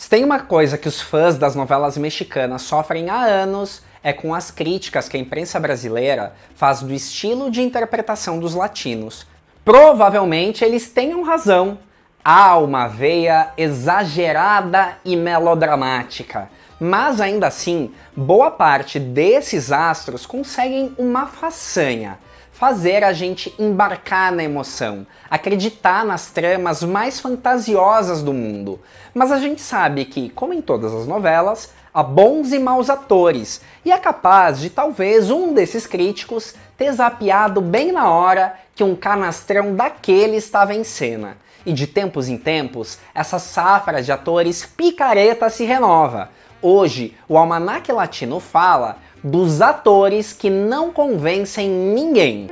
Se tem uma coisa que os fãs das novelas mexicanas sofrem há anos, é com as críticas que a imprensa brasileira faz do estilo de interpretação dos latinos. Provavelmente eles tenham razão. Há uma veia exagerada e melodramática. Mas ainda assim, boa parte desses astros conseguem uma façanha: fazer a gente embarcar na emoção, acreditar nas tramas mais fantasiosas do mundo. Mas a gente sabe que, como em todas as novelas, há bons e maus atores, e é capaz de talvez um desses críticos ter zapeado bem na hora que um canastrão daquele estava em cena. E de tempos em tempos, essa safra de atores picareta se renova. Hoje, o Almanaque Latino fala dos atores que não convencem ninguém.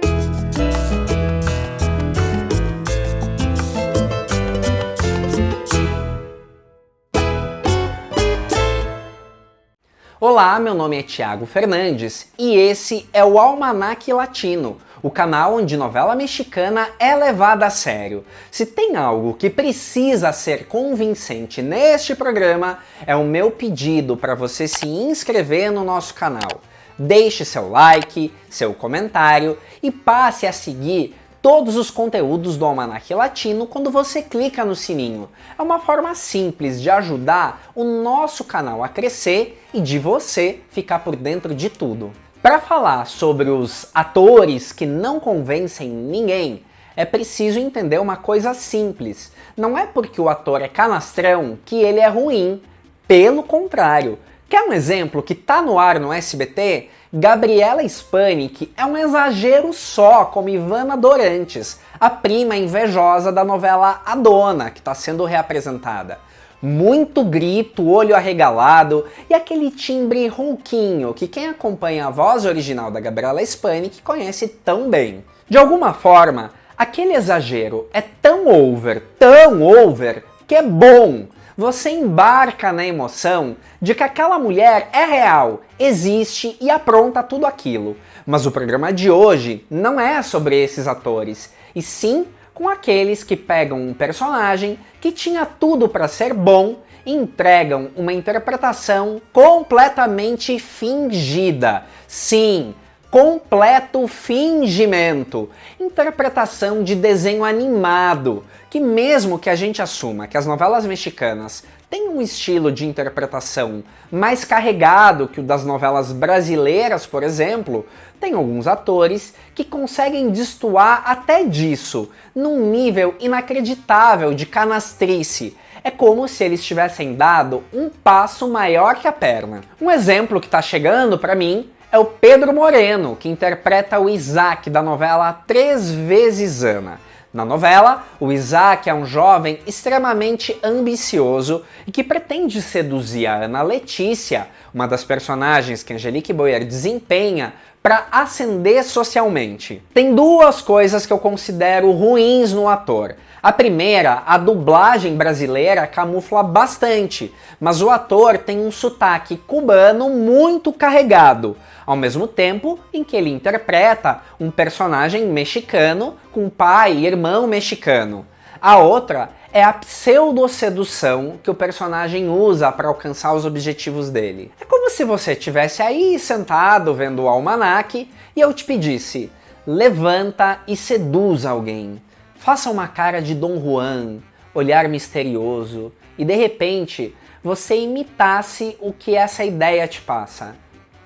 Olá, meu nome é Thiago Fernandes e esse é o Almanaque Latino, o canal onde novela mexicana é levada a sério. Se tem algo que precisa ser convincente neste programa, é o meu pedido para você se inscrever no nosso canal. Deixe seu like, seu comentário e passe a seguir todos os conteúdos do Almanaque Latino quando você clica no sininho. É uma forma simples de ajudar o nosso canal a crescer e de você ficar por dentro de tudo. Para falar sobre os atores que não convencem ninguém, é preciso entender uma coisa simples. Não é porque o ator é canastrão que ele é ruim. Pelo contrário. Quer um exemplo que tá no ar no SBT? Gabriela Spanik é um exagero só como Ivana Dorantes, a prima invejosa da novela A Dona, que está sendo reapresentada. Muito grito, olho arregalado e aquele timbre rouquinho que quem acompanha a voz original da Gabriela Spanik conhece tão bem. De alguma forma, aquele exagero é tão over, que é bom. Você embarca na emoção de que aquela mulher é real, existe e apronta tudo aquilo. Mas o programa de hoje não é sobre esses atores, e sim com aqueles que pegam um personagem que tinha tudo para ser bom e entregam uma interpretação completamente fingida. Sim, completo fingimento. Interpretação de desenho animado, que mesmo que a gente assuma que as novelas mexicanas têm um estilo de interpretação mais carregado que o das novelas brasileiras, por exemplo, tem alguns atores que conseguem destoar até disso, num nível inacreditável de canastrice. É como se eles tivessem dado um passo maior que a perna. Um exemplo que está chegando para mim é o Pedro Moreno, que interpreta o Isaac da novela 3 vezes Ana. Na novela, o Isaac é um jovem extremamente ambicioso e que pretende seduzir a Ana Letícia, uma das personagens que Angelique Boyer desempenha, para ascender socialmente. Tem duas coisas que eu considero ruins no ator. A primeira, a dublagem brasileira camufla bastante, mas o ator tem um sotaque cubano muito carregado, ao mesmo tempo em que ele interpreta um personagem mexicano com pai e irmão mexicano. A outra é a pseudo-sedução que o personagem usa para alcançar os objetivos dele. É como se você estivesse aí sentado vendo o almanaque e eu te pedisse: levanta e seduz alguém. Faça uma cara de Dom Juan, olhar misterioso, e de repente você imitasse o que essa ideia te passa.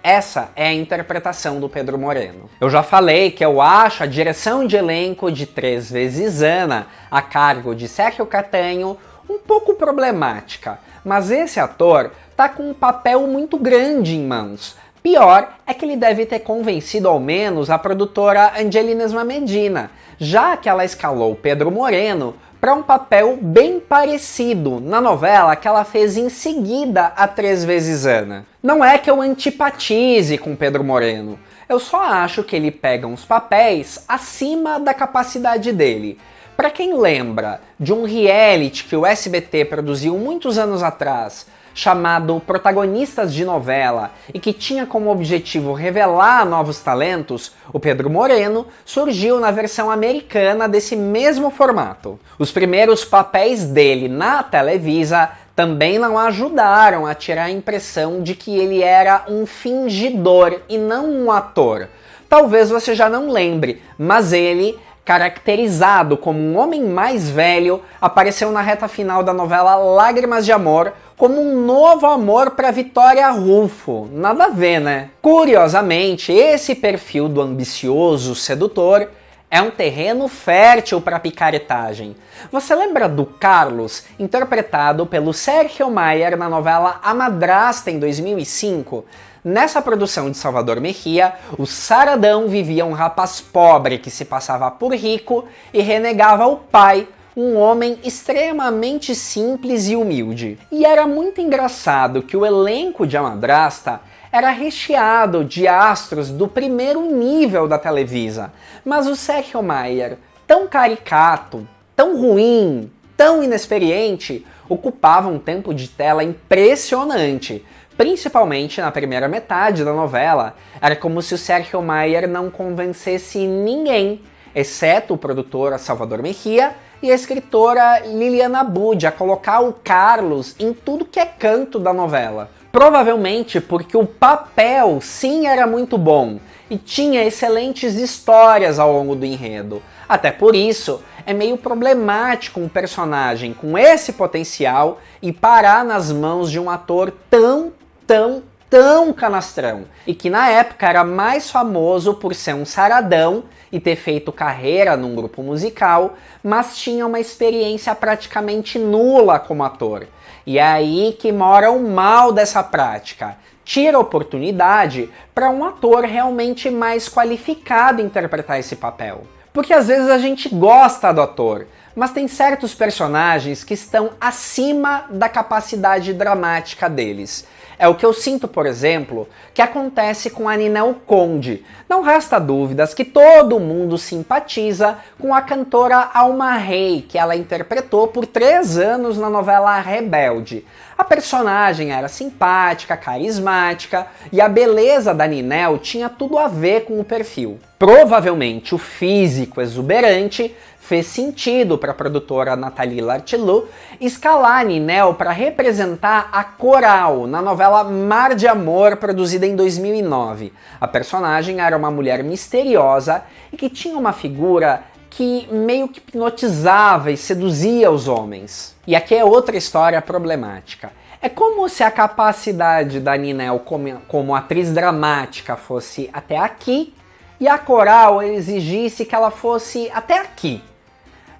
Essa é a interpretação do Pedro Moreno. Eu já falei que eu acho a direção de elenco de 3 vezes Ana, a cargo de Sérgio Catanho, um pouco problemática, mas esse ator tá com um papel muito grande em mãos. Pior é que ele deve ter convencido ao menos a produtora Angelina Medina, já que ela escalou Pedro Moreno para um papel bem parecido na novela que ela fez em seguida a 3 vezes Ana. Não é que eu antipatize com Pedro Moreno, eu só acho que ele pega uns papéis acima da capacidade dele. Para quem lembra de um reality que o SBT produziu muitos anos atrás, chamado Protagonistas de Novela, e que tinha como objetivo revelar novos talentos, o Pedro Moreno surgiu na versão americana desse mesmo formato. Os primeiros papéis dele na Televisa também não ajudaram a tirar a impressão de que ele era um fingidor e não um ator. Talvez você já não lembre, mas ele, caracterizado como um homem mais velho, apareceu na reta final da novela Lágrimas de Amor como um novo amor para Vitória Rufo. Nada a ver, né? Curiosamente, esse perfil do ambicioso sedutor é um terreno fértil para picaretagem. Você lembra do Carlos, interpretado pelo Sérgio Mayer na novela A Madrasta em 2005? Nessa produção de Salvador Mejía, o Saradão vivia um rapaz pobre que se passava por rico e renegava o pai, um homem extremamente simples e humilde. E era muito engraçado que o elenco de A Madrasta era recheado de astros do primeiro nível da Televisa, mas o Sérgio Mayer, tão caricato, tão ruim, tão inexperiente, ocupava um tempo de tela impressionante. Principalmente na primeira metade da novela, era como se o Sérgio Mayer não convencesse ninguém, exceto o produtor Salvador Mejía e a escritora Liliana Bud, a colocar o Carlos em tudo que é canto da novela. Provavelmente porque o papel sim era muito bom e tinha excelentes histórias ao longo do enredo. Até por isso, é meio problemático um personagem com esse potencial e parar nas mãos de um ator tão canastrão, e que na época era mais famoso por ser um saradão e ter feito carreira num grupo musical, mas tinha uma experiência praticamente nula como ator. E é aí que mora o mal dessa prática. Tira oportunidade para um ator realmente mais qualificado interpretar esse papel. Porque às vezes a gente gosta do ator, mas tem certos personagens que estão acima da capacidade dramática deles. É o que eu sinto, por exemplo, que acontece com a Ninel Conde. Não resta dúvidas que todo mundo simpatiza com a cantora Alma Rei, que ela interpretou por 3 anos na novela Rebelde. A personagem era simpática, carismática e a beleza da Ninel tinha tudo a ver com o perfil. Provavelmente o físico exuberante fez sentido para a produtora Nathalie Lartiloux escalar a Ninel para representar a Coral na novela Mar de Amor, produzida em 2009. A personagem era uma mulher misteriosa e que tinha uma figura que meio que hipnotizava e seduzia os homens. E aqui é outra história problemática. É como se a capacidade da Ninel como atriz dramática fosse até aqui e a Coral exigisse que ela fosse até aqui.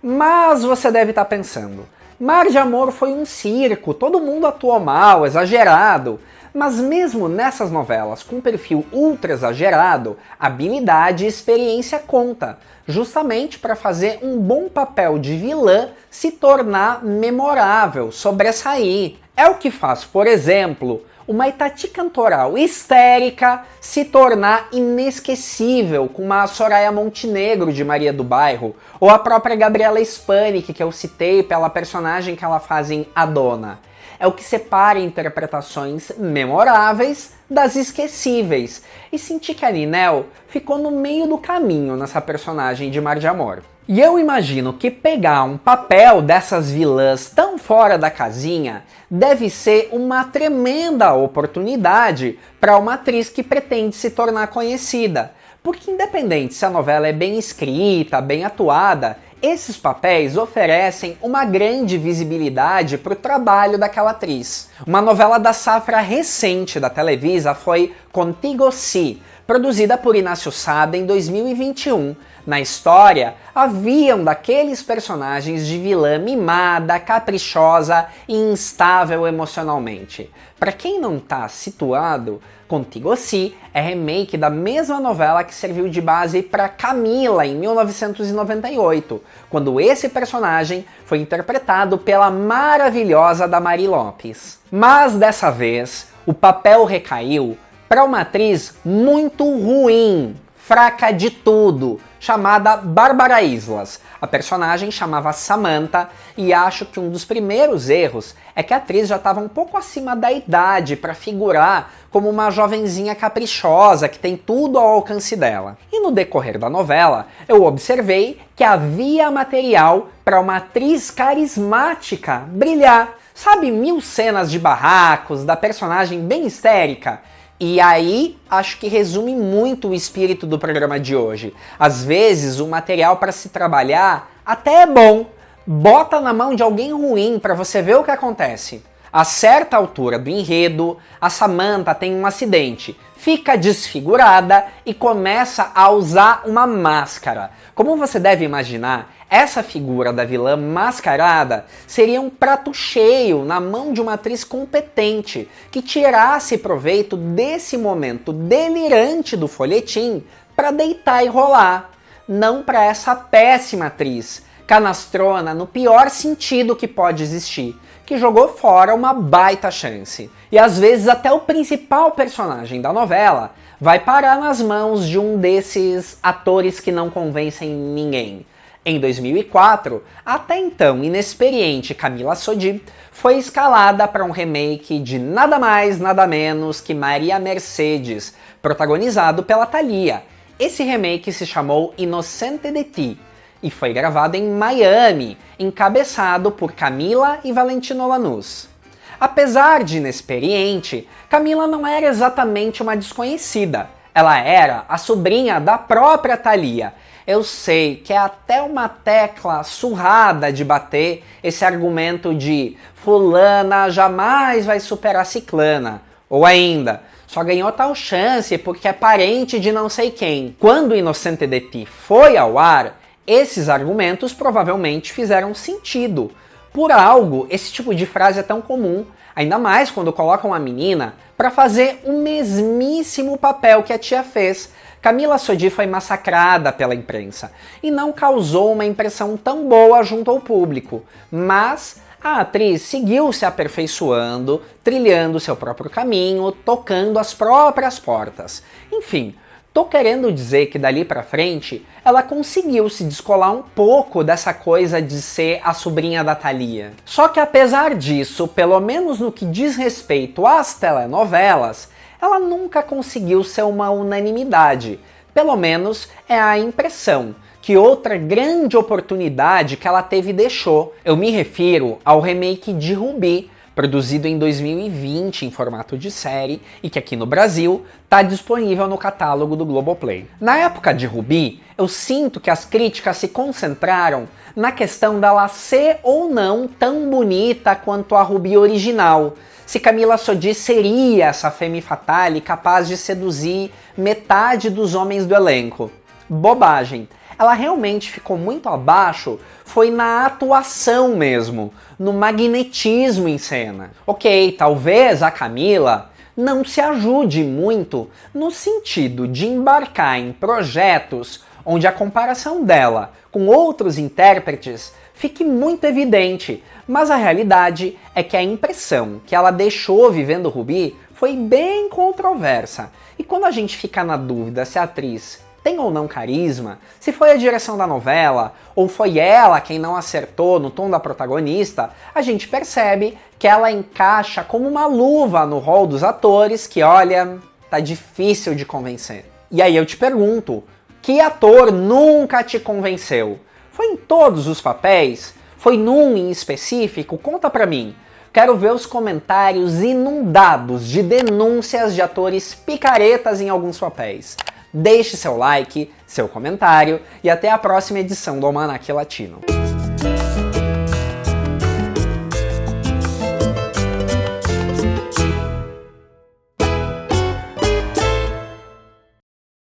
Mas você deve estar pensando, Mar de Amor foi um circo, todo mundo atuou mal, exagerado. Mas mesmo nessas novelas com perfil ultra exagerado, habilidade e experiência conta, justamente para fazer um bom papel de vilã se tornar memorável, sobressair. É o que faz, por exemplo, uma Itati Cantoral histérica se tornar inesquecível com uma Soraya Montenegro de Maria do Bairro, ou a própria Gabriela Spanik, que eu citei pela personagem que ela faz em A Dona. É o que separa interpretações memoráveis das esquecíveis, e senti que a Ninel ficou no meio do caminho nessa personagem de Mar de Amor. E eu imagino que pegar um papel dessas vilãs tão fora da casinha deve ser uma tremenda oportunidade para uma atriz que pretende se tornar conhecida. Porque independente se a novela é bem escrita, bem atuada, esses papéis oferecem uma grande visibilidade para o trabalho daquela atriz. Uma novela da safra recente da Televisa foi Contigo Sí, produzida por Inácio Sada em 2021. Na história, haviam daqueles personagens de vilã mimada, caprichosa e instável emocionalmente. Para quem não está situado, Contigo Sí é remake da mesma novela que serviu de base para Camila em 1998, quando esse personagem foi interpretado pela maravilhosa Damari Lopes. Mas dessa vez, o papel recaiu para uma atriz muito ruim, fraca de tudo, chamada Bárbara Islas. A personagem chamava Samantha e acho que um dos primeiros erros é que a atriz já estava um pouco acima da idade para figurar como uma jovenzinha caprichosa que tem tudo ao alcance dela. E no decorrer da novela, eu observei que havia material para uma atriz carismática brilhar, Sabe, 1000 cenas de barracos, da personagem bem histérica? E aí, acho que resume muito o espírito do programa de hoje. Às vezes, o material para se trabalhar até é bom. Bota na mão de alguém ruim para você ver o que acontece. A certa altura do enredo, a Samantha tem um acidente, fica desfigurada e começa a usar uma máscara. Como você deve imaginar, essa figura da vilã mascarada seria um prato cheio na mão de uma atriz competente que tirasse proveito desse momento delirante do folhetim para deitar e rolar. Não para essa péssima atriz, canastrona no pior sentido que pode existir, que jogou fora uma baita chance. E às vezes até o principal personagem da novela vai parar nas mãos de um desses atores que não convencem ninguém. Em 2004, a até então inexperiente Camila Sodi foi escalada para um remake de nada mais, nada menos que Maria Mercedes, protagonizado pela Thalía. Esse remake se chamou Inocente de Ti e foi gravado em Miami, encabeçado por Camila e Valentino Lanús. Apesar de inexperiente, Camila não era exatamente uma desconhecida. Ela era a sobrinha da própria Thalía. Eu sei que é até uma tecla surrada de bater esse argumento de fulana jamais vai superar ciclana. Ou ainda, só ganhou tal chance porque é parente de não sei quem. Quando Inocente de Ti foi ao ar, esses argumentos provavelmente fizeram sentido. Por algo, esse tipo de frase é tão comum, ainda mais quando colocam a menina para fazer o mesmíssimo papel que a tia fez. Camila Sodi foi massacrada pela imprensa e não causou uma impressão tão boa junto ao público, mas a atriz seguiu se aperfeiçoando, trilhando seu próprio caminho, tocando as próprias portas. Enfim, tô querendo dizer que dali pra frente, ela conseguiu se descolar um pouco dessa coisa de ser a sobrinha da Thalía. Só que apesar disso, pelo menos no que diz respeito às telenovelas, ela nunca conseguiu ser uma unanimidade. Pelo menos é a impressão que outra grande oportunidade que ela teve deixou. Eu me refiro ao remake de Rubi, produzido em 2020 em formato de série e que aqui no Brasil está disponível no catálogo do Globoplay. Na época de Rubi, eu sinto que as críticas se concentraram na questão dela ser ou não tão bonita quanto a Rubi original. Se Camila Sodi seria essa femme fatale capaz de seduzir metade dos homens do elenco. Bobagem. Ela realmente ficou muito abaixo foi na atuação mesmo, no magnetismo em cena. Ok, talvez a Camila não se ajude muito no sentido de embarcar em projetos onde a comparação dela com outros intérpretes fique muito evidente, mas a realidade é que a impressão que ela deixou vivendo Rubi foi bem controversa. E quando a gente fica na dúvida se a atriz tem ou não carisma, se foi a direção da novela, ou foi ela quem não acertou no tom da protagonista, a gente percebe que ela encaixa como uma luva no rol dos atores que, olha, tá difícil de convencer. E aí eu te pergunto, que ator nunca te convenceu? Foi em todos os papéis? Foi num em específico? Conta pra mim. Quero ver os comentários inundados de denúncias de atores picaretas em alguns papéis. Deixe seu like, seu comentário e até a próxima edição do Almanaque Latino.